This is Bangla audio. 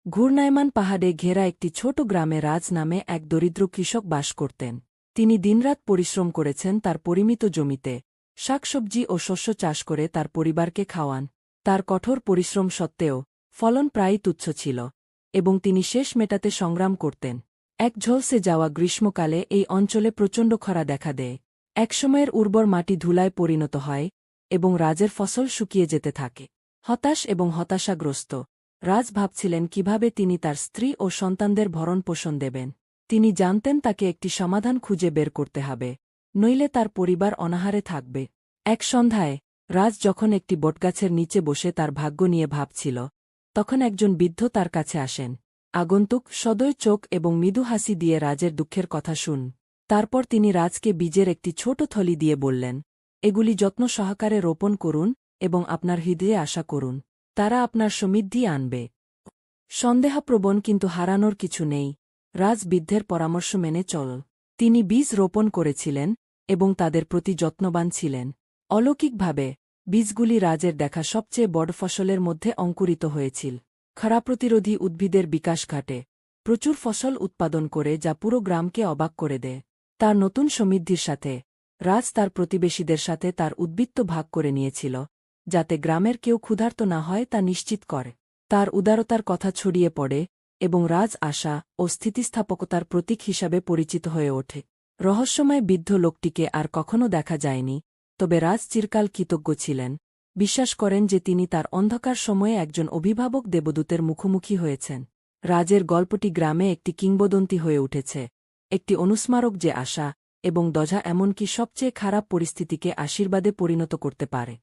ঘূর্ণায়মান পাহাড়ে ঘেরা একটি ছোট গ্রামে রাজ নামে এক দরিদ্র কৃষক বাস করতেন। তিনি দিনরাত পরিশ্রম করেছেন তার পরিমিত জমিতে, শাকসবজি ও শস্য চাষ করে তার পরিবারকে খাওয়ান। তার কঠোর পরিশ্রম সত্ত্বেও ফলন প্রায়ই তুচ্ছ ছিল, এবং তিনি শেষ মেটাতে সংগ্রাম করতেন। এক ঝলসে যাওয়া গ্রীষ্মকালে এই অঞ্চলে প্রচণ্ড খরা দেখা দেয়। একসময়ের উর্বর মাটি ধুলায় পরিণত হয়, এবং রাজের ফসল শুকিয়ে যেতে থাকে। হতাশ এবং হতাশাগ্রস্ত, রাজ ভাবছিলেন কিভাবে তিনি তার স্ত্রী ও সন্তানদের ভরণপোষণ দেবেন। তিনি জানতেন তাকে একটি সমাধান খুঁজে বের করতে হবে, নইলে তার পরিবার অনাহারে থাকবে। এক সন্ধ্যায় রাজ যখন একটি বটগাছের নিচে বসে তার ভাগ্য নিয়ে ভাবছিল, তখন একজন বৃদ্ধ তার কাছে আসেন। আগন্তুক সদয় চোখ এবং মৃদু হাসি দিয়ে রাজের দুঃখের কথা শুন। তারপর তিনি রাজকে বীজের একটি ছোট থলি দিয়ে বললেন, এগুলি যত্ন সহকারে রোপণ করুন এবং আপনার হৃদয়ে আশা করুন, তারা আপনার সমৃদ্ধি আনবে। সন্দেহপ্রবণ কিন্তু হারানোর কিছু নেই। রাজ বৃদ্ধের পরামর্শ মেনে চল। তিনি বীজ রোপণ করেছিলেন এবং তাদের প্রতি যত্নবান ছিলেন। অলৌকিকভাবে বীজগুলি রাজের দেখা সবচেয়ে বড় ফসলের মধ্যে অঙ্কুরিত হয়েছিল। খরা প্রতিরোধী উদ্ভিদের বিকাশ ঘটে, প্রচুর ফসল উৎপাদন করে যা পুরো গ্রামকে অবাক করে দেয়। তার নতুন সমৃদ্ধির সাথে রাজ তার প্রতিবেশীদের সাথে তার উদ্বৃত্ত ভাগ করে নিয়েছিল, যাতে গ্রামের কেউ ক্ষুধার্ত না হয় তা নিশ্চিত করে। তার উদারতার কথা ছড়িয়ে পড়ে, এবং রাজ আশা ও স্থিতিস্থাপকতার প্রতীক হিসাবে পরিচিত হয়ে ওঠে। রহস্যময় বৃদ্ধ লোকটিকে আর কখনো দেখা যায়নি, তবে রাজ চিরকাল কৃতজ্ঞ ছিলেন। বিশ্বাস করেন যে তিনি তার অন্ধকার সময়ে একজন অভিভাবক দেবদূতের মুখোমুখি হয়েছেন। রাজের গল্পটি গ্রামে একটি কিংবদন্তি হয়ে উঠেছে, একটি অনুস্মারক যে আশা এবং দজা এমনকি সবচেয়ে খারাপ পরিস্থিতিকে আশীর্বাদে পরিণত করতে পারে।